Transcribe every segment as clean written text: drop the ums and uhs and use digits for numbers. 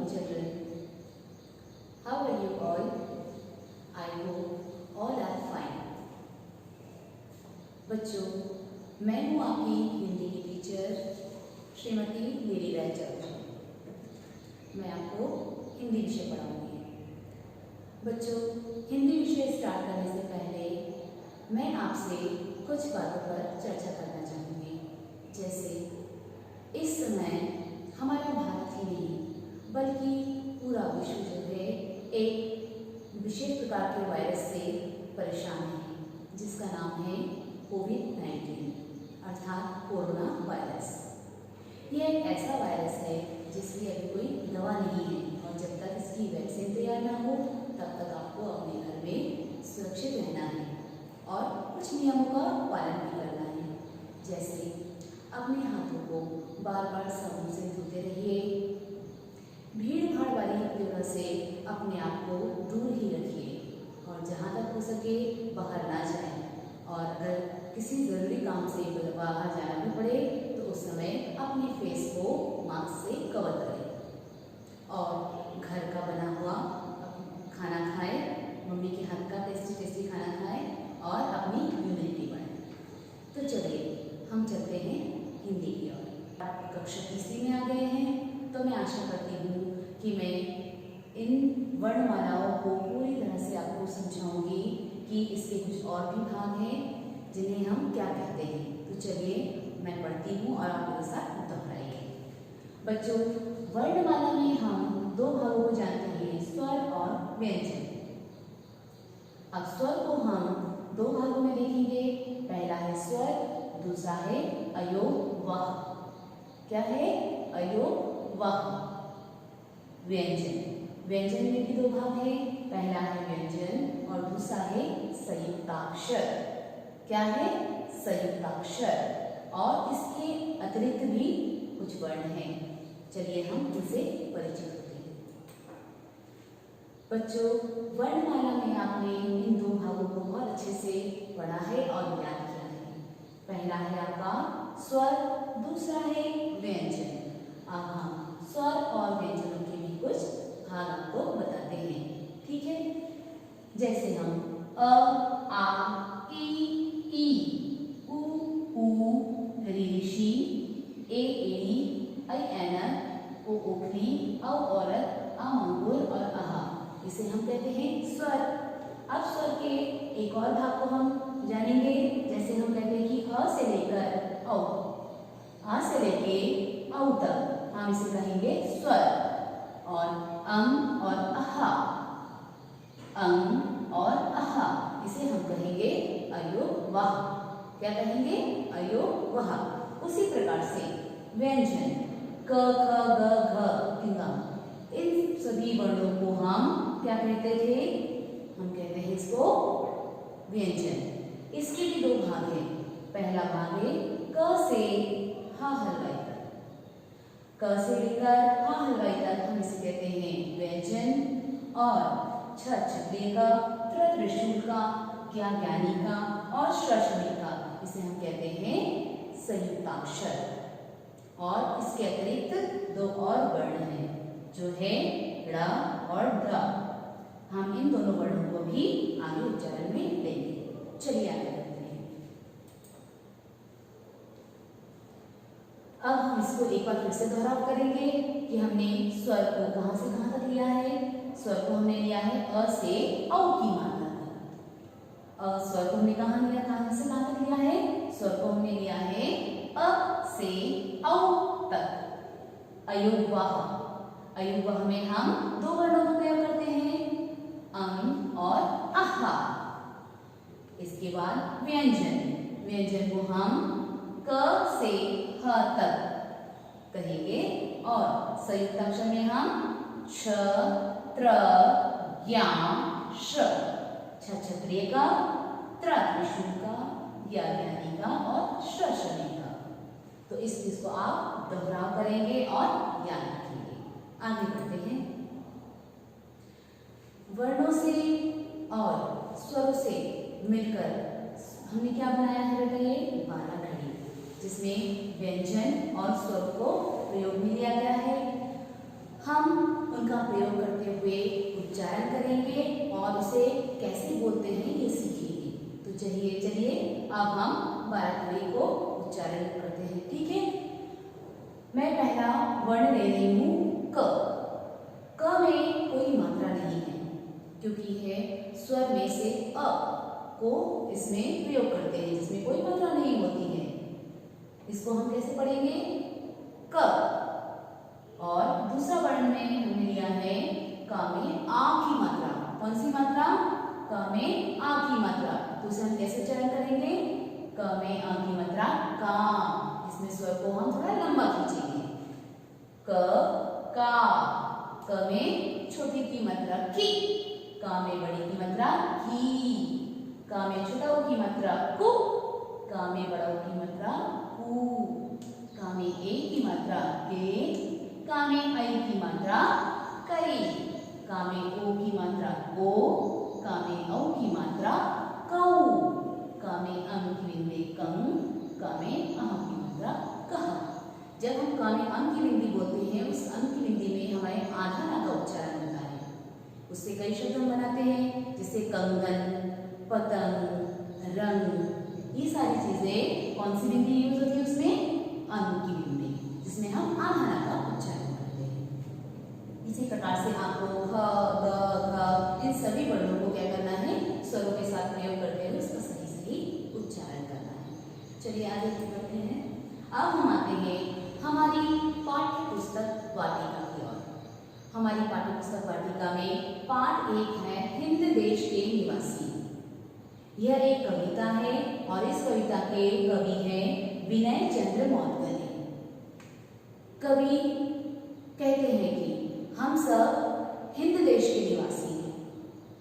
children. How are you all? I hope all are fine. बच्चों, मैं हूँ आपकी हिंदी की टीचर श्रीमती लीली राय चौधरी। मैं आपको हिंदी विषय पढ़ाऊंगी। बच्चों, हिंदी विषय स्टार्ट करने से पहले मैं आपसे कुछ बातों पर चर्चा करना चाहूँगी। जैसे इस समय हमारा भारत ही नहीं बल्कि पूरा विश्व जो है एक विशेष प्रकार के वायरस से परेशान है, जिसका नाम है कोविड-19 अर्थात कोरोना वायरस। यह एक ऐसा वायरस है जिसकी अभी कोई दवा नहीं है और जब तक इसकी वैक्सीन तैयार ना हो तब तक आपको अपने घर में सुरक्षित रहना है और कुछ नियमों का पालन भी करना है। जैसे अपने हाथों को बार बार साबुन से धोते रहिए, भीड़ भाड़ वाली जगह से अपने आप को दूर ही रखिए और जहाँ तक हो सके बाहर ना जाएं। और अगर किसी ज़रूरी काम से बाहर जाना भी पड़े तो उस समय अपने फेस को मास्क से कवर करें और घर का बना हुआ खाना खाएं, मम्मी के हाथ का टेस्टी टेस्टी खाना खाएं और अपनी इम्यूनिटी बढ़ाएं। तो चलिए हम चलते हैं हिंदी की ओर। आप कक्षा तीसरी में आ गए हैं तो मैं आशा करती हूँ कि मैं इन वर्णमालाओं को पूरी तरह से आपको समझाऊंगी कि इसके कुछ और भी भाग हैं जिन्हें हम क्या कहते हैं। तो चलिए मैं पढ़ती हूँ और आप मेरे साथ दोहराइए। बच्चों, वर्णमाला में हम दो भागों को जानते हैं, स्वर और व्यंजन। अब स्वर को हम दो भागों में देखेंगे। पहला है स्वर, दूसरा है अयोगवाह। क्या है? अयोगवाह। व्यंजन, व्यंजन में भी दो भाग हैं। पहला है व्यंजन और दूसरा है संयुक्ताक्षर। क्या है? संयुक्ताक्षर। और इसके अतिरिक्त भी कुछ वर्ण हैं। चलिए हम इनसे परिचित होते हैं। बच्चों, वर्णमाला में आपने इन दो भागों को बहुत अच्छे से पढ़ा है और याद किया है। पहला है आपका स्वर, दूसरा है व्यंजन। अब हम स्वर और व्यंजनों के भी कुछ भाग आपको बताते हैं, ठीक है? जैसे हम अ, आ, ई, उ, ऋषि, ए, ऐ, ऐना, ओ, ओखली, औ, औरत, आ, अंगूर और आहा, इसे हम कहते हैं स्वर। अब स्वर के एक और भाग को हम जानेंगे। जैसे हम कहते हैं कि अ से लेकर औ, आ से लेके औ तक हम इसे कहेंगे स्वर। और और अहा, और अहा, इसे हम कहेंगे अयोगवाह। क्या कहेंगे? अयोगवाह। उसी प्रकार से व्यंजन क, ख, ग, घ, ङ, इन सभी वर्णों को हम क्या कहते थे? हम कहते हैं इसको व्यंजन। इसके भी दो भाग हैं। पहला भाग है क से ह हलवाई तक। क से लेकर ह हलवाई तक हम इसे कहते हैं व्यंजन। और छ छत्रिय का, त्र त्रिशूल का, ज्ञा ज्ञानी का और श शनि का, इसे हम कहते हैं संयुक्ताक्षर। और इसके अतिरिक्त दो और वर्ण हैं जो है ड़ और ढ। हम इन दोनों वर्णों को भी आगे उच्चारण में लेंगे। चलिए आगे बढ़ते हैं। अब हम इसको एक बार फिर से दोहराव करेंगे कि हमने स्वर को कहाँ से कहाँ तक लिया है। स्वर को हमने लिया है अ से औ की मात्रा तक। स्वर को हमने कहाँ लिया, कहाँ से कहाँ तक लिया है? स्वर को हमने लिया है अ से औ तक। अयोगवाह, अयोगवाह में हम दो वर्णों का प्रयोग करते हैं, अं और आहा। इसके बाद व्यंजन, व्यंजन को हम क से ह तक कहेंगे और संयुक्ताक्षर में हम छ, त्र, ज्ञा, श, छ छत्रिय का, त्र त्रिशूल का, ज्ञा ज्ञानी का और श शनि का। तो इस चीज को आप दोहराव करेंगे और याद रखेंगे। आगे बढ़ते हैं। वर्णों से और स्वरों से मिलकर हमने क्या बनाया है बेटा? ये 12 घड़ी, जिसमें व्यंजन और स्वर को प्रयोग में लिया गया है। हम उनका प्रयोग करते हुए उच्चारण करेंगे और उसे कैसे बोलते हैं ये सीखेंगे। तो चलिए अब हम बाराखड़ी को उच्चारण करते हैं, ठीक है। मैं पहला वर्ण ले रही हूँ क। क में कोई मात्रा नहीं है क्योंकि है स्वर में से अ को इसमें प्रयोग करते हैं जिसमें कोई मात्रा नहीं होती है। इसको हम कैसे पढ़ेंगे? क। और दूसरा वर्ण में हमने लिया है क में आ की मात्रा। कौन सी मात्रा? क में आ की मात्रा। तो उसे हम कैसे उच्चारण करेंगे? क में आ की मात्रा का। इसमें स्वर को हम थोड़ा लंबा खींचेंगे। क का। क में छोटी की मात्रा की, का में बड़ी की मात्रा की, का में छोटा ऊ की मात्रा कु, का में बड़ा ऊ की मात्रा कु, का में ए की मात्रा के, का में आई की मात्रा कई, का में ओ की मात्रा ओ, का में औ की मात्रा कौ, का में अंग की बिंदी कंग, का में अह की मात्रा कह। जब हम का में अंग की बिंदी बोलते हैं उस अंग की बिंदी में हमारे आधा का उच्चारण होता है। उससे कई शब्द हम बनाते हैं जैसे कंगन, पतंग, रंग। ये सारी चीजें कौन सी बिंदी यूज होती है उसमें? अंग की बिंदी, जिसमें हम आधा का उच्चारण करते हैं। इसी प्रकार से आपको ह, ग, घ इन सभी वर्णों को क्या करना है? स्वरों के साथ प्रयोग करते हुए उसका सही उच्चारण करना है। चलिए आगे बढ़ते हैं। अब हम आते हैं हमारी पाठ्य पुस्तक वाटिका की ओर। हमारी पाठ्य पुस्तक वाटिका में पाठ 1 है हिंद देश के निवासी। यह एक कविता है और इस कविता के कवि हैं विनय चंद्र मौदगल्य। कवि कहते हैं कि हम सब हिंद देश के निवासी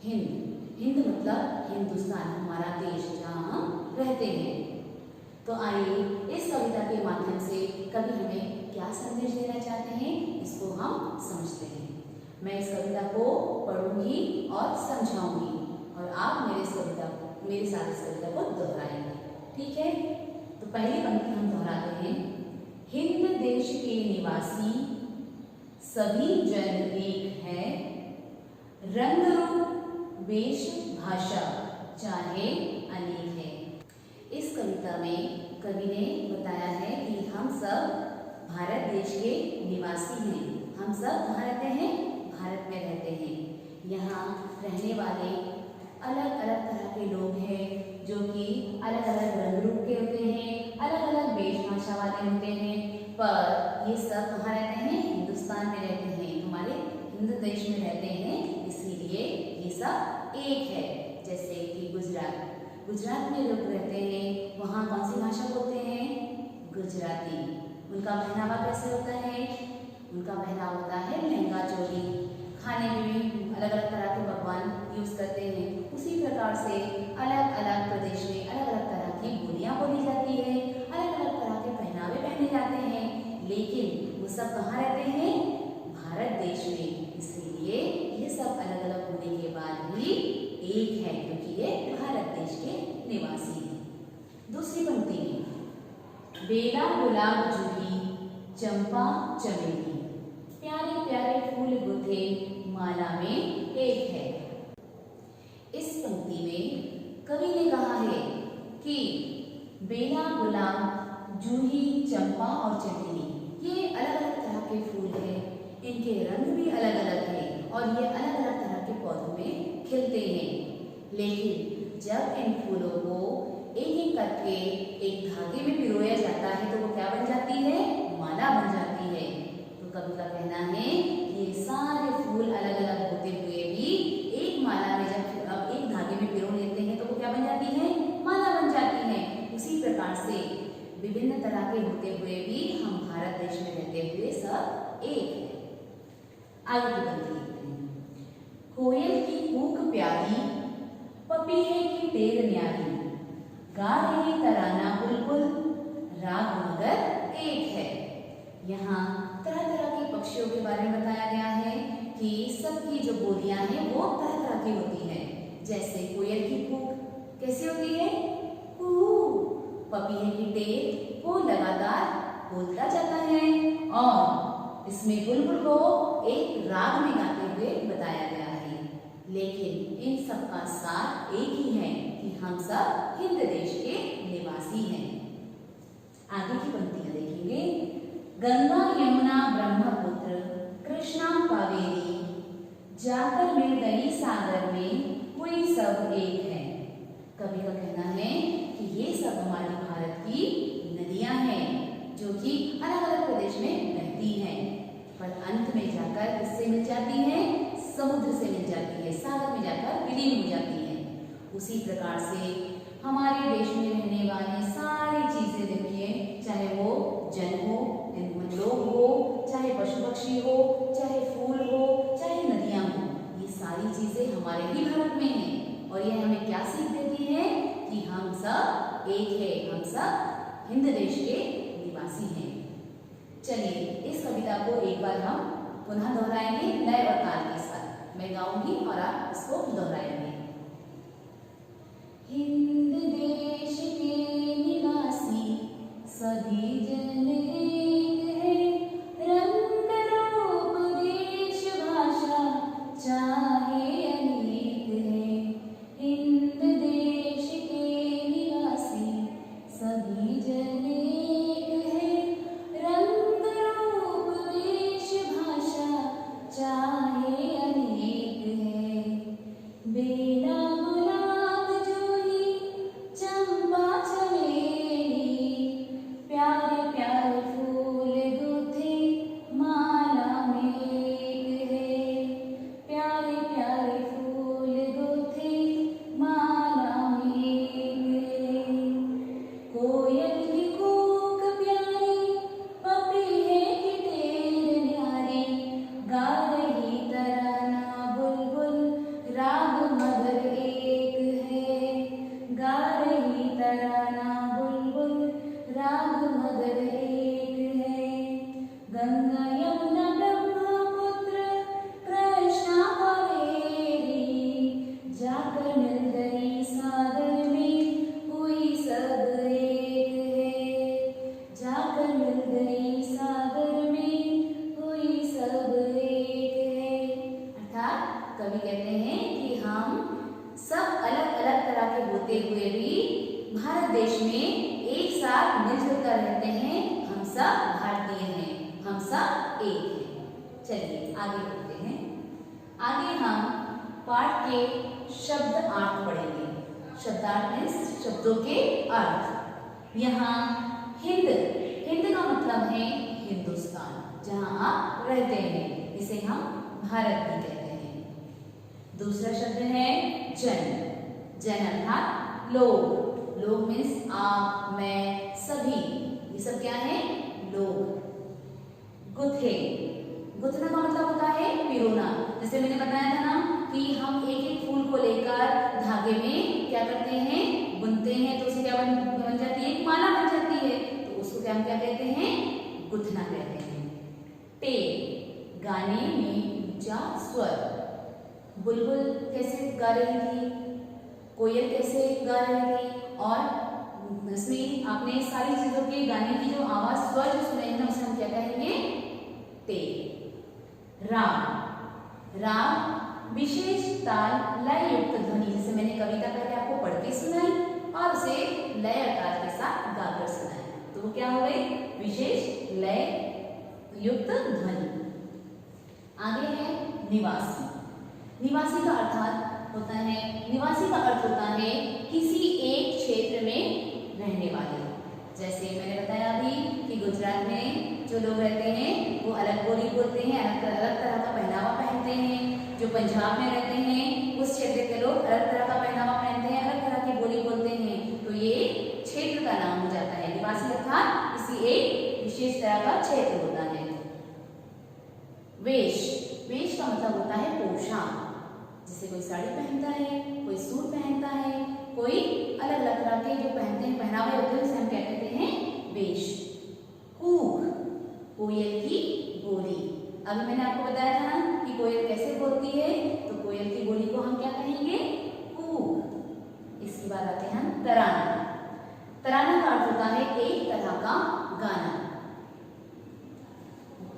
हैं। हिंद मतलब हिंदुस्तान, हमारा देश जहाँ हम रहते हैं। तो आइए इस कविता के माध्यम से कवि हमें क्या संदेश देना चाहते हैं इसको हम समझते हैं। मैं इस कविता को पढ़ूंगी और समझाऊंगी और आप मेरे साथ इस कविता को दोहराएंगे, ठीक है। तो पहली पंक्ति हम दोहराते हैं। हिंद देश के निवासी सभी जन एक है, रंग रूप वेश भाषा चाहे अनेक है। इस कविता में कवि ने बताया है कि हम सब भारत देश के निवासी हैं। हम सब कहाँ रहते हैं? भारत में रहते हैं। यहाँ रहने वाले अलग अलग तरह के लोग हैं जो कि अलग अलग रंग रूप के होते हैं, अलग अलग वेशभाषा वाले होते हैं, पर ये सब कहाँ रहते हैं? हिंदुस्तान में रहते हैं, हमारे हिंद देश में रहते हैं, इसीलिए ये सब एक है। जैसे कि गुजरात में लोग रहते हैं, वहाँ कौन सी भाषा बोलते हैं? गुजराती। उनका पहनावा कैसे होता है? उनका पहनावा होता है लहंगा चोली। खाने में भी अलग अलग तरह के पकवान यूज करते हैं। उसी प्रकार से अलग अलग प्रदेश में अलग अलग तरह की बोलियां बोली जाती है, अलग अलग तरह के पहनावे पहने जाते हैं, लेकिन वो सब कहाँ रहते हैं? भारत देश में। इसीलिए ये सब अलग अलग होने के बाद भी एक है क्योंकि ये भारत देश के निवासी हैं। दूसरी पंक्ति में बेला गुलाब जूही चंपा चमेली प्यारे प्यारे फूल गुथे माला में एक है। इस पंक्ति में कवि ने कहा है कि बेला गुलाब जूही चंपा और चमेली ये अलग अलग तरह के फूल हैं, इनके रंग भी अलग अलग हैं और ये अलग अलग तरह के पौधों में खिलते हैं। लेकिन जब इन फूलों को एक एक करके एक धागे में पिरोया जाता है तो वो क्या बन जाती है? माला बन जाती है। तो कवि का कहना है ये सारे फूल अलग अलग होते हुए भी एक माला में जब एक धागे में पिरो लेते हैं तो वो क्या बन जाती है? माला बन जाती है। उसी प्रकार से विभिन्न तरह के होते हुए भी हम भारत देश में रहते हुए सब एक है। आगे की पंक्ति देखते हैं। कोयल की कूक प्यारी पपीहे की टेर न्यारी गा रही तराना बुलबुल राग मगर एक है। यहाँ तरह तरह के पक्षियों के बारे में बताया गया है कि सबकी जो बोलियां हैं वो तरह तरह की होती हैं। जैसे कोयल की कूक कैसी होती है? कू। पपीहे की टेर वो लगातार बोलता जाता है और इसमें बुलबुल को एक राग में गाते हुए बताया गया है, लेकिन इन सब का सार एक ही है कि हम सब हिंद देश के निवासी हैं। आगे की पंक्तियां देखेंगे। गंगा यमुना ब्रह्मपुत्र कृष्णा कावेरी जाकर मिल गई सागर में हुई सब एक है। कवि का कहना है कि ये सब हमारे भारत की नदियां हैं जो कि अलग अलग प्रदेश में बहती हैं, पर अंत में जाकर किससे मिल जाती हैं? समुद्र से मिल जाती है, सागर में जाकर विलीन हो जाती है। उसी प्रकार से हमारे देश में रहने वाली सारी चीजें देखिए, चाहे वो जल हो, लोग हो, चाहे पशु पक्षी हो, चाहे फूल हो, चाहे नदियां हो, ये सारी चीजें हमारे ही भारत में हैं। और ये हमें क्या सीख देती है कि हम सब एक है, हम सब हिंद देश के निवासी हैं। चलिए इस कविता को एक बार हम पुनः दोहराएंगे लय और ताल के साथ। मैं गाऊंगी और आप इसको दोहराएंगे। हिंद देश के निवासी सभी जन एक है, रंग रूप देश भाषा चाहे अनेक है। हिंद देश के निवासी सभी जन एक है, रंग रूप देश भाषा चाहे अनेक है। बेला गुलाब जूही चंपा चमेली, प्यारे प्यारे फूल गुथे माला में एक है। प्यारे प्यारे फूल गुथे माला में एक है। कोयल की कूक प्यारी, पपीहे की टेर न्यारी, गा रही तराना बुलबुल, राग मधुर एक है। गा रही तराना बुलबुल, राग मधुर एक है। गंगा यमुना ब्रह्मपुत्र कृष्णा कावेरी, जाकर मिल गई सागर में हुई सब एक है। जाकर मिल गई सागर में हुई सब एक है। अर्थात कवि कहते हैं कि हम सब अलग अलग तरह के होते हुए भी भारत देश में एक साथ मिलजुल कर रहते हैं। हम सब भारतीय हैं, हम सब एक हैं। चलिए आगे बढ़ते हैं। आगे हम पाठ के शब्द अर्थ पढ़ेंगे। शब्दार्थ मीन्स शब्दों के अर्थ। यहाँ हिंद, हिंद का मतलब है हिंदुस्तान, जहाँ आप रहते हैं, इसे हम भारत भी कहते हैं। दूसरा शब्द है जन, जन अर्थात लोग। लोग मीन्स आप, मैं, सभी, ये सब क्या है? लोग। गुथे, गुथना का मतलब होता है पिरोना। जैसे मैंने बताया था ना कि हम एक एक फूल को लेकर धागे में क्या करते हैं? बुनते हैं, तो उसे क्या बन जाती है? एक माला बन जाती है, तो उसको क्या हम क्या कहते हैं? गुथना कहते हैं। टे, गाने में ऊंचा स्वर। बुलबुल कैसे गा रही थी, कोयल कैसे गा रही थी, और इसमें आपने सारी चीजों के गाने की जो आवाज स्वर जो सुने हैं उसे हम क्या कहेंगे? ते। राग, राग विशेष ताल लय युक्त ध्वनि, जैसे मैंने कविता पहले आपको पढ़ के सुनाई और उसे लय और ताल के साथ गाकर सुनाया, तो वो क्या हो गई? विशेष लय युक्त ध्वनि। आगे है निवासी। निवासी का अर्थात होता है, निवासी का अर्थ होता है किसी एक क्षेत्र में रहने वाले। जैसे मैंने बताया अभी कि गुजरात में जो लोग रहते हैं वो अलग बोली बोलते हैं, अलग तरह का पहनावा पहनते हैं। जो पंजाब में रहते हैं उस क्षेत्र के लोग अलग तरह का पहनावा पहनते हैं, अलग तरह की बोली बोलते हैं, तो ये क्षेत्र का नाम हो जाता है। निवासी अर्थात किसी एक विशेष तरह का क्षेत्र होता है। वेश, वेश का मतलब होता है पोशाक। जैसे कोई साड़ी पहनता है, कोई सूट पहनता है, कोई अलग अलग तरह के जो पहनते हैं पहनावे होते हैं उसे हम क्या कहते हैं? वेश। कूक, कोयल की बोली। अभी मैंने आपको बताया था ना कि कोयल कैसे बोलती है, तो कोयल की बोली को हम क्या कहेंगे? कूक। इसके बाद आते हैं हम तराना। तराना का अर्थ होता है एक तरह का गाना।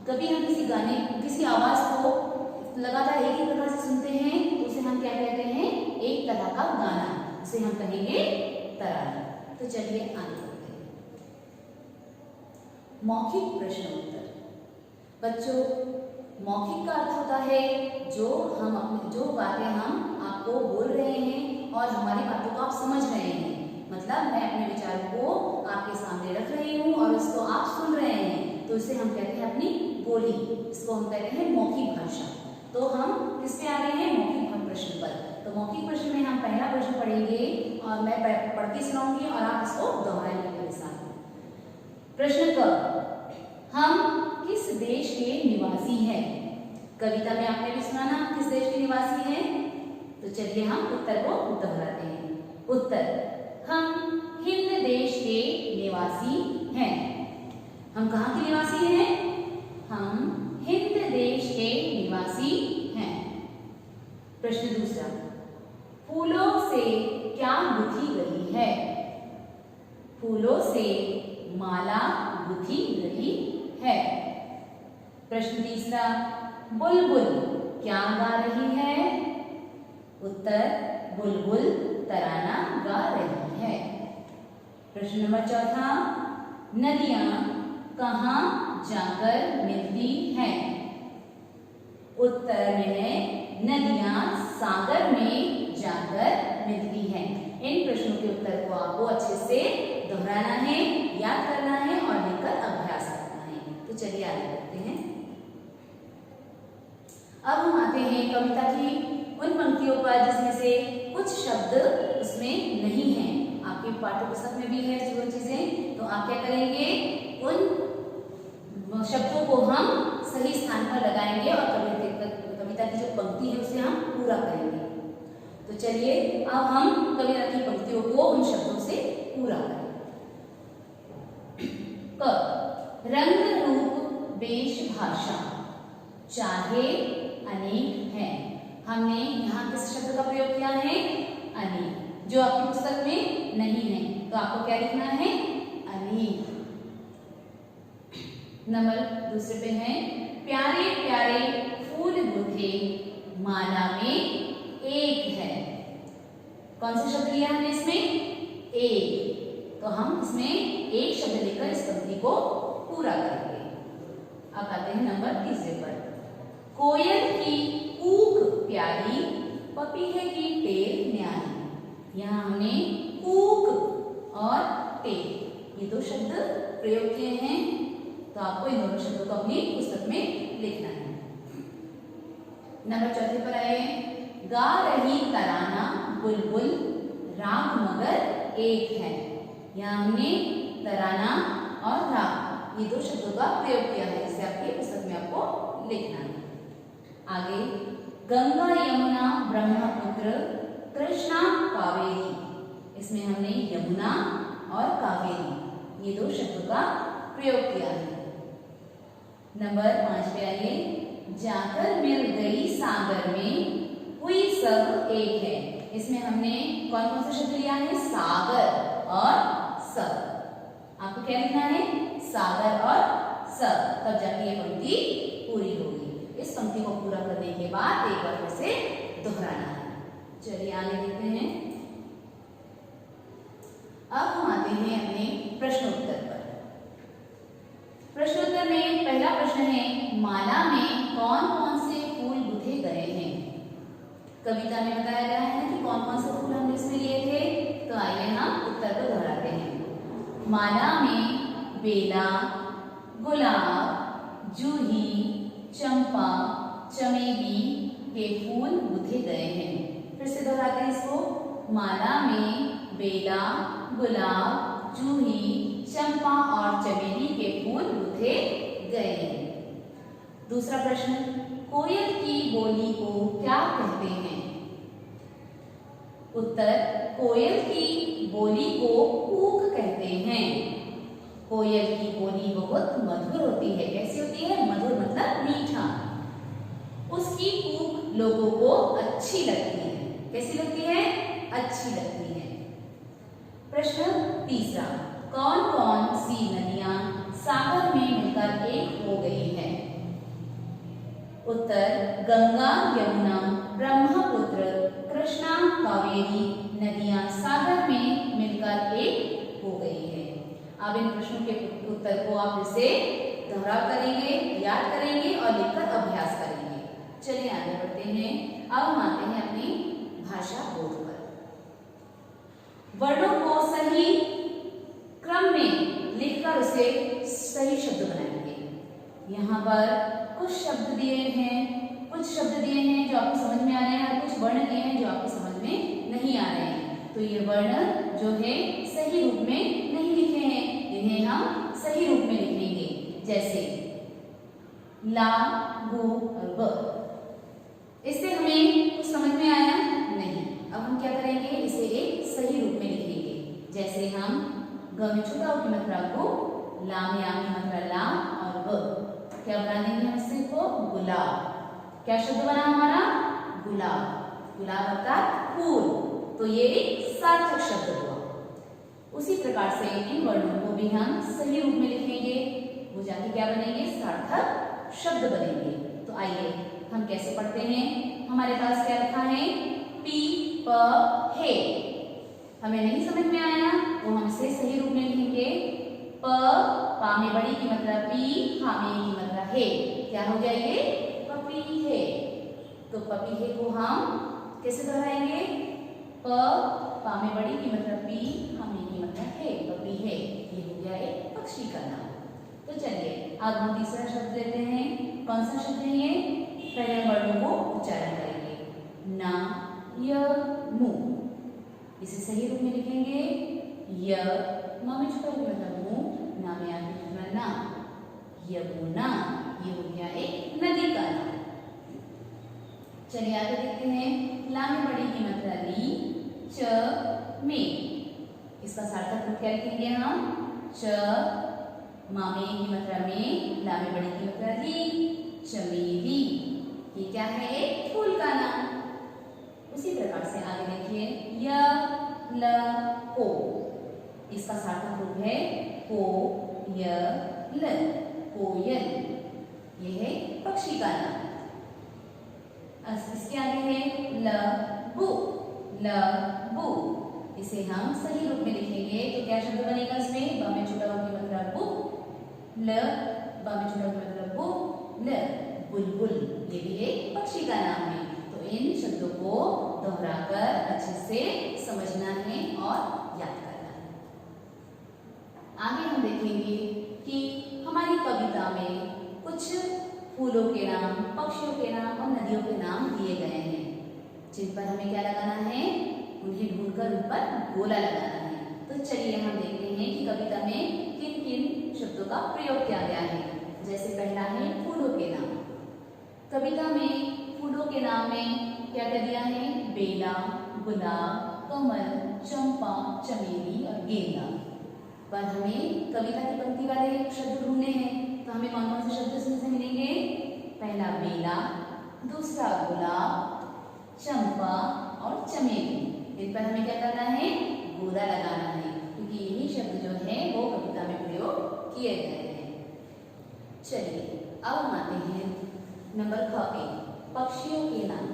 कभी हम किसी गाने, किसी आवाज को लगातार एक ही प्रकार से सुनते हैं तो उसे हम क्या कहते हैं? एक तरह का गाना, उसे हम कहेंगे तराना। तो चलिए आगे बढ़ते हैं। मौखिक प्रश्न उत्तर। बच्चों, मौखिक का अर्थ होता है जो बातें हम आपको बोल रहे हैं और हमारी बातों को आप समझ रहे हैं। मतलब मैं अपने विचारों को आपके सामने रख रही हूँ और उसको आप सुन रहे हैं, तो इसे हम कहते हैं अपनी बोली, इसको हम कहते हैं मौखिक भाषा। तो हम किस पे आ गए हैं? मौखिक प्रश्न पर। तो मौखिक प्रश्न में हम पहला प्रश्न पढ़ेंगे और मैं पढ़ के सुनाऊंगी और आप इसको दोहराएंगे मेरे साथ। प्रश्न क, हम किस देश के निवासी हैं? कविता में आपने भी सुना ना किस देश के निवासी हैं? तो चलिए हम उत्तर को दोहराते हैं। उत्तर, हम हिंद देश के निवासी हैं। हम कहाँ के निवासी हैं? हम हिंद देश के निवासी हैं। प्रश्न दूसरा, फूलों से क्या गुथी गई है? फूलों से माला गुथी गई है। प्रश्न तीसरा, बुलबुल क्या गा रही है? उत्तर, बुलबुल तराना गा रही है। प्रश्न नंबर चौथा, नदियां कहाँ जाकर मिलती हैं? उत्तर में है नदियां सागर में जाकर मिलती हैं। इन प्रश्नों के उत्तर को आपको अच्छे से दोहराना है, याद करना है और लिखकर अभ्यास करना है। तो चलिए आगे बढ़ते हैं। अब हम आते हैं कविता की उन पंक्तियों पर जिसमें से कुछ शब्द उसमें नहीं है। आपके पाठ्य पुस्तक में भी है जो चीजें, तो आप क्या करेंगे? उन शब्दों को हम सही स्थान पर लगाएंगे और कविता की जो पंक्ति है उसे हम पूरा करेंगे। तो चलिए अब हम कविता की पंक्तियों को उन शब्दों से पूरा करें। क, रंग रूप वेश भाषा चाहे अनेक है। हमने यहाँ किस शब्द का प्रयोग किया है? अनेक, जो आपकी पुस्तक में नहीं है, तो आपको क्या लिखना है? अनेक। नंबर दूसरे पे है, प्यारे प्यारे फूल गुथे माला में एक है। कौन सा शब्द लिया हमने इसमें? एक। तो हम इसमें एक शब्द लेकर इस पंक्ति को पूरा करेंगे। अब आते हैं नंबर तीसरे पर। कोयल की कूक प्यारी, पपीहे की टेर न्यारी। यहाँ हमने कूक और टेर ये दो शब्द प्रयोग किए हैं, तो आपको इन दोनों शब्दों को अपनी पुस्तक में लिखना है। नंबर चौथे पर आए, गा रही तराना बुलबुल राग मगर एक है। यहाँ हमने तराना और राग ये दो शब्दों का प्रयोग किया है, जिसे आपकी पुस्तक में आपको लिखना है। आगे, गंगा यमुना ब्रह्मपुत्र कृष्णा कावेरी। इसमें हमने यमुना और कावेरी ये दो शब्दों का प्रयोग किया है। नंबर 5 पे आइए, जाकर मिल गई सागर में हुई सब एक है। इसमें हमने कौन कौन सा शब्द लिया है? सागर और सब। आपको क्या लिखना है? सागर और सब, तब जाके ये पंक्ति पूरी होगी। इस पंक्ति को पूरा करने के बाद एक बार फिर से दोहराना है। चलिए आगे देखते हैं। अब हम आते हैं अपने प्रश्नोत्तर पर। प्रश्नोत्तर में पहला प्रश्न है, माला में कौन कौन से फूल गुथे गए हैं? कविता में बताया गया है कि कौन कौन से फूल हमने इसमें लिए थे। तो आइए हम उत्तर को दोहराते हैं। माला में बेला, गुलाब, जूही, चंपा, चमेली के फूल गुथे गए हैं। फिर से दोहराते हैं इसको। माला में बेला, गुलाब, जूही, चंपा और चमेली के फूल गुथे गए हैं। दूसरा प्रश्न, कोयल की बोली को क्या कहते हैं? उत्तर, कोयल की बोली को कूक कहते हैं। कोयल की बोली बहुत मधुर होती है। कैसी होती है? मधुर मतलब मीठा। उसकी कूक लोगों को अच्छी लगती है। कैसी लगती है? अच्छी लगती है। प्रश्न तीसरा, कौन कौन सी नदियां सागर में मिलकर एक हो गई है? उत्तर गंगा यमुना ब्रह्मपुत्र कृष्णा कावेरी नदियां सागर में मिलकर एक हो गई है। अब इन प्रश्नों के उत्तर को आप इसे दोहराव करेंगे, याद करेंगे और लिखकर अभ्यास करेंगे। चलिए आगे बढ़ते हैं। अब हम आते हैं अपनी भाषा बोध पर। वर्णों को सही क्रम में लिखकर उसे सही शब्द बनाएंगे। यहाँ पर कुछ शब्द दिए हैं, कुछ शब्द दिए हैं जो आपको समझ में आ रहे हैं और कुछ वर्ण दिए हैं जो आपको समझ में नहीं आ रहे हैं। तो ये वर्ण जो है सही रूप में नहीं लिखे हैं, इन्हें हम सही रूप में लिखेंगे। जैसे ला, गो और ब। इससे हमें कुछ समझ में आया नहीं। अब हम क्या करेंगे, इसे एक सही रूप में लिखेंगे। जैसे हम ग में छोटा की मात्रा को ला में आ की मात्रा ला और ब क्या बना देंगे हम इससे को गुलाब। क्या शब्द बना हमारा? गुलाब। गुलाब अर्थात फूल। तो ये एक सार्थक शब्द हुआ। उसी प्रकार से इन वर्णों को भी हम सही रूप में लिखेंगे, वो जाके क्या बनेंगे? सार्थक शब्द बनेंगे। तो आइए हम कैसे पढ़ते हैं। हमारे पास क्या लिखा है? पी प हे। हमें नहीं समझ में आया तो हम इसे सही रूप में लिखेंगे। प पा में बड़ी की मात्रा पी, हा में की मात्रा हे। क्या हो गया ये? पपीहे। तो पपीहे को हम कैसे दोहराएंगे? प पा में बड़ी की मात्रा पी, हा में की मात्रा हे, पपीहे। ये हो गया एक पक्षी का नाम। तो चलिए अब हम तीसरा शब्द लेते हैं। कौन सा शब्द है ये? पहले वर्णों को उच्चारण करेंगे। ना, य, मु। इसे सही रूप में लिखेंगे। य म में छोटा मतलब मु, ना में आगे मतलब ना, यमुना। ये हो गया एक नदी का नाम। चलिए आगे देखते हैं। ला में बड़ी की मात्रा ली, च में। इसका सार्थक रूप क्या लिखेंगे हम? च मा में की मात्रा में, ला में बड़ी की मात्रा ली, चमेली। ये क्या है? एक फूल का नाम। उसी प्रकार से आगे देखिए। य ल को। इसका सार्थक रूप है को य ल, कोयल। ये है पक्षी का नाम। इसके आगे है ल बु। ल बु। इसे हम सही रूप में लिखेंगे तो क्या शब्द बनेगा इसमें? ब में छोटा की मात्रा बु, ल, ब में छोटा की मात्रा बु, ल, बुलबुल। ये भी एक पक्षी का नाम है। तो इन शब्दों को दोहराकर अच्छे से समझना है और याद करना है। आगे हम देखेंगे कि हमारी कविता में कुछ फूलों के नाम, पक्षियों के नाम और नदियों के नाम दिए गए हैं, जिन पर हमें क्या लगाना है? उन्हें ढूंढकर उन पर गोला लगाना है। तो चलिए हम देखते हैं कि कविता में किन किन शब्दों का प्रयोग किया गया है। जैसे पहला है फूलों के नाम। कविता में फूलों के नाम में क्या क्या दिया है? बेला, गुलाब, कमल, चंपा, चमेली और गेंदा। पर हमें कविता की पंक्ति वाले शब्द ढूंढने हैं, तो हमें कौन कौन से शब्द इसमें से मिलेंगे? पहला बेला, दूसरा गुलाब, चंपा और चमेली। इन पर हमें क्या करना है? गोला लगाना है, क्योंकि यही शब्द जो है वो कविता में प्रयोग किए गए हैं। चलिए अब हम आते हैं नंबर ख पे, पक्षियों के नाम।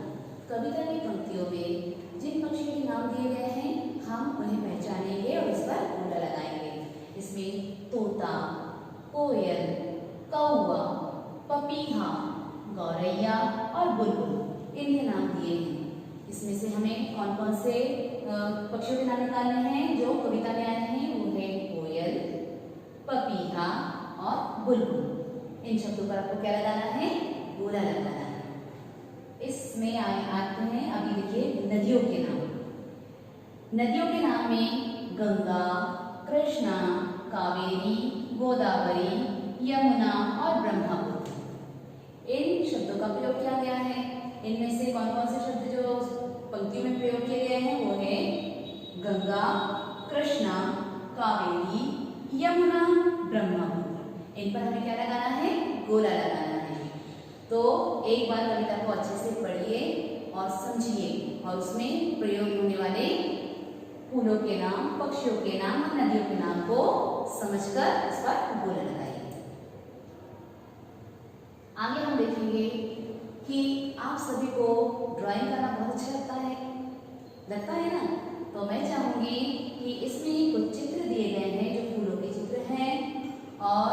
कविता की पंक्तियों में जिन पक्षियों के नाम दिए गए हैं हम उन्हें पहचानेंगे और इस पर गोला लगाएंगे। इसमें तोता, कोयल, कौवा, पपीहा, गौरैया और बुलबुल इनके नाम दिए हैं। इसमें से हमें कौन कौन से पक्षियों के नाम निकालने हैं जो कविता में आए हैं? वो है कोयल, पपीहा और बुलबुल। इन शब्दों पर आपको क्या लगाना है? गोला लगाना है। इसमें आते हैं अभी देखिए नदियों के नाम। नदियों के नाम में गंगा, कृष्णा, कावेरी, गोदावरी, यमुना और ब्रह्मपुत्र। इन शब्दों का प्रयोग किया गया है। इनमें से कौन कौन से शब्द जो पंक्तियों में प्रयोग किए गए हैं वो है गंगा, कृष्णा, कावेरी, यमुना, ब्रह्मपुत्र। इन पर हमें क्या लगाना है? गोला लगाना है। तो एक बार कविता को अच्छे से पढ़िए और समझिए और उसमें प्रयोग होने वाले फूलों के नाम, पक्षियों के नाम और नदियों के नाम को समझकर उस पर गोला लगाइए। आगे हम देखेंगे कि आप सभी को ड्राइंग करना बहुत अच्छा लगता है ना? तो मैं चाहूँगी कि इसमें कुछ चित्र दिए गए हैं जो फूलों के चित्र हैं और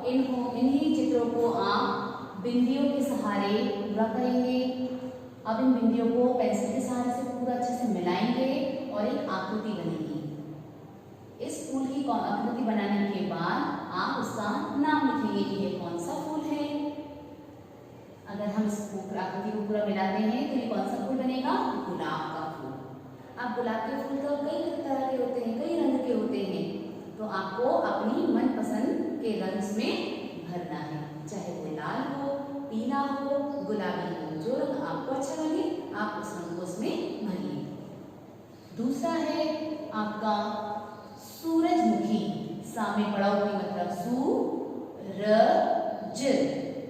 इन्हीं चित्रों को आप बिंदियों के सहारे पूरा करेंगे। अब इन बिंदियों को पेंसिल के सहारे से पूरा अच्छे से मिलाएंगे और एक आकृति बनेगी। इस फूल की आकृति बनाने के बाद आप उसका नाम लिखेंगे कि ये कौन सा फूल है। अगर हम इस आकृति को पूरा मिलाते हैं तो ये कौन सा फूल बनेगा? गुलाब का फूल। अब गुलाब के फूल तो कई तरह के होते हैं, कई रंग के होते हैं, तो आपको अपनी मनपसंद के रंग में भरना है, चाहे वो लाल हो, पीला हो, गुलाबी हो, जो रंग आपको अच्छा लगे आप उस रंग को उसमें भरिए। दूसरा है आपका सूरजमुखी। सामने पड़ा हुआ मतलब सूरज,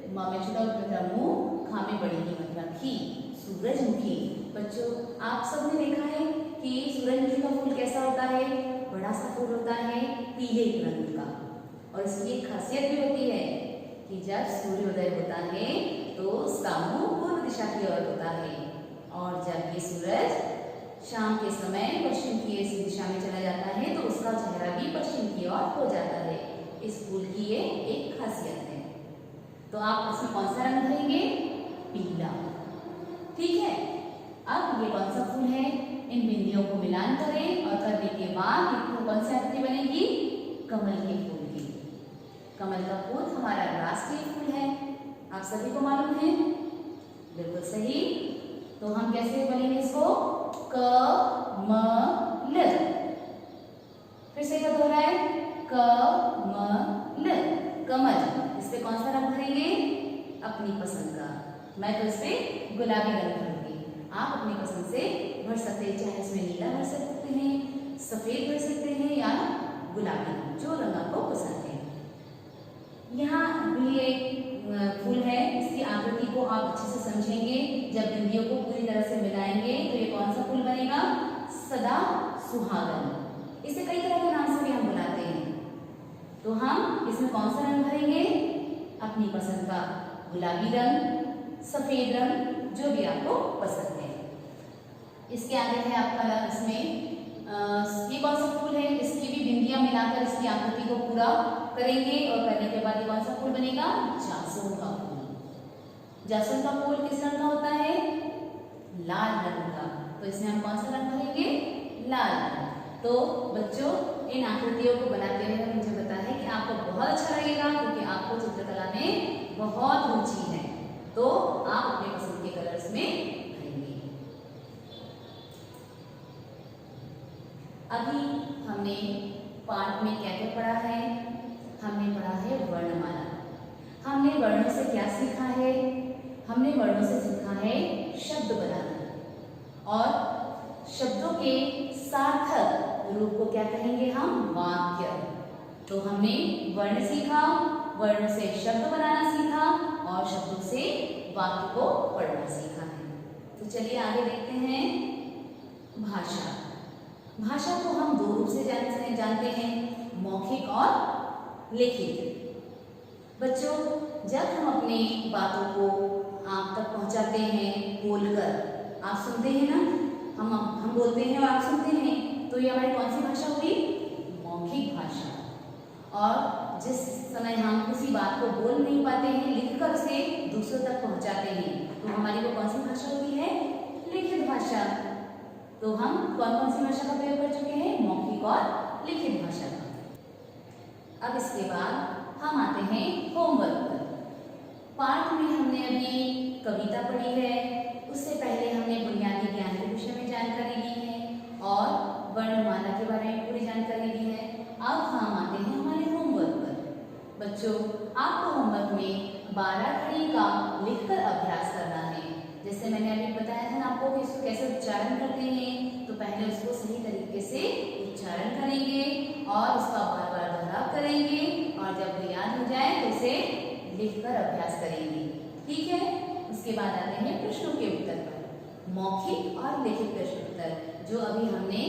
म में छोटा मतलब मुंह, खा में बड़ी की मतलब खी, सूरजमुखी। बच्चों आप सबने देखा है कि सूरजमुखी का फूल कैसा होता है? बड़ा सा फूल होता है पीले रंग का, और इसकी एक खासियत भी होती है कि जब सूर्योदय होता है तो उसका मुंह पूर्व दिशा की ओर होता है, और जब ये सूरज शाम के समय पश्चिम की दिशा में चला जाता है तो उसका चेहरा भी पश्चिम की ओर हो जाता है। इस फूल की ये एक खासियत है। तो आप इसमें कौन सा रंग भरेंगे? पीला। ठीक है। अब ये कौन सा फूल है? इन बिंदियों को मिलान करें और करने के बाद कौन सी आकृति बनेगी? कमल के फूल की। कमल का फूल हमारा राष्ट्रीय फूल है, आप सभी को मालूम है। बिल्कुल सही। तो हम कैसे बोलेंगे इसको? कमल। फिर से दोहराए, कमल, कमल। इस पे कौन सा रंग भरेंगे? अपनी पसंद का। मैं तो इस पे गुलाबी रंग भरूंगी, आप अपनी पसंद से भर सकते हैं, चाहे इसमें नीला भर सकते हैं, सफेद भर सकते हैं या गुलाबी, जो रंग आपको पसंद है। यहाँ भी एक फूल है, इसकी आकृति को आप अच्छे से समझेंगे। जब बिंदियों को पूरी तरह से मिलाएंगे तो ये कौन सा फूल बनेगा? सदा सुहागन। इसे कई तरह के नाम से भी हम बुलाते हैं। तो हम इसमें कौन सा रंग भरेंगे? अपनी पसंद का गुलाबी रंग, सफेद रंग, जो भी आपको पसंद है। इसके आगे है आपका इसमें ये कौन सा फूल है? इसकी भी बिंदियां मिलाकर इसकी आकृति को पूरा करेंगे और करने के बाद ये कौन सा फूल बनेगा? जासून का फूल। जासून का फूल किस रंग का होता है? लाल रंग का। तो इसमें हम कौन सा रंग भरेंगे? लाल रंग। तो बच्चों इन आकृतियों को बनाते हुए मुझे पता है कि आपको बहुत अच्छा लगेगा, क्योंकि आपको चित्रकला में बहुत रुचि है। तो आप अपने पसंद के कलर्स में भरेंगे। अभी हमने पाठ में क्या क्या पढ़ा है? हमने पढ़ा है वर्णमाला। हमने वर्णों से क्या सीखा है? हमने वर्णों से सीखा है शब्द बनाना, और शब्दों के सार्थक रूप को क्या कहेंगे हम? वाक्य। तो हमने वर्ण सीखा, वर्ण से शब्द बनाना सीखा और शब्दों से वाक्य को पढ़ना सीखा है। तो चलिए आगे देखते हैं भाषा। भाषा को हम दो रूप से जानते हैं, मौखिक और लिखित। बच्चों जब हम अपनी बातों को आप तक पहुंचाते हैं बोलकर, आप सुनते हैं ना, हम बोलते हैं और आप सुनते हैं, तो ये हमारी कौन सी भाषा हुई? मौखिक भाषा। और जिस समय हम किसी बात को बोल नहीं पाते हैं, लिखकर उसे दूसरों तक पहुंचाते हैं, तो हमारी वो कौन सी भाषा होती है? लिखित भाषा। तो हम कौन कौन सी भाषा का प्रयोग कर चुके हैं? मौखिक और लिखित भाषा का। अब इसके बाद हम आते हैं होमवर्क पर। पाठ में हमने अभी कविता पढ़ी है, उससे पहले हमने बुनियादी ज्ञान के विषय में जानकारी ली है और वर्णमाला के बारे में पूरी जानकारी ली है। अब हम आते हैं हमारे होमवर्क पर। बच्चों आपको होमवर्क में 12 खड़ी का लिखकर अभ्यास करना है। जैसे मैंने अभी बताया था ना आपको कि इसको कैसे उच्चारण करते हैं, तो पहले उसको सही तरीके से उच्चारण करेंगे और उसका बार बार दोहराव करेंगे, और जब वो याद हो जाए तो उसे लिखकर अभ्यास करेंगे। ठीक है। उसके बाद आते हैं प्रश्नों के उत्तर पर। मौखिक और लिखित प्रश्न उत्तर जो अभी हमने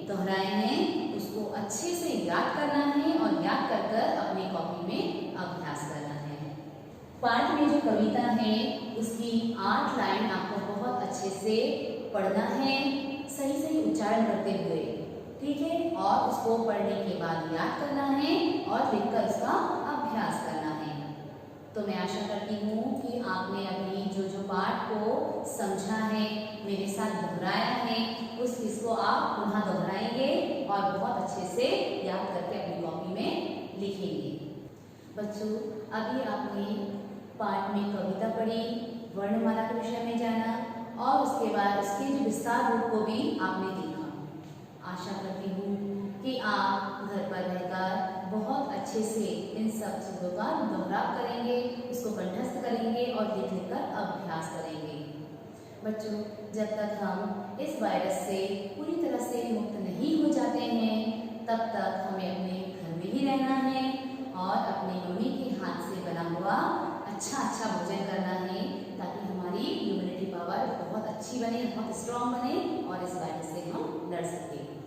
दोहराए हैं उसको अच्छे से याद करना है और याद कर कर अपनी कॉपी में अभ्यास करना है। पाठ में जो कविता है उसकी 8 लाइन आपको बहुत अच्छे से पढ़ना है, सही सही उच्चारण करते हुए, ठीक है। और उसको पढ़ने के बाद याद करना है और लिखकर उसका अभ्यास करना है। तो मैं आशा करती हूँ कि आपने अभी जो जो पाठ को समझा है, मेरे साथ दोहराया है, उस चीज़ को आप पुनः दोहराएंगे और बहुत अच्छे से याद करके अपनी कॉपी में लिखेंगे। बच्चों, अभी आपने पाठ में कविता पढ़ी, वर्णमाला के विषय में जाना और उसके बाद उसके जो विस्तार रूप को भी आपने देखा। आशा करती हूँ कि आप घर पर रहकर बहुत अच्छे से इन सब चीज़ों का दोहराव करेंगे, उसको कंठस्थ करेंगे और लिख लिख कर अभ्यास करेंगे। बच्चों, जब तक हम इस वायरस से पूरी तरह से मुक्त नहीं हो जाते हैं, तब तक हमें अपने घर में ही रहना है और अपनी मम्मी के हाथ से बना हुआ अच्छा भोजन करना है, ताकि हमारी इम्यूनिटी पावर बहुत अच्छी बने, बहुत स्ट्रांग बने और इस वायरस से हम लड़ सकें।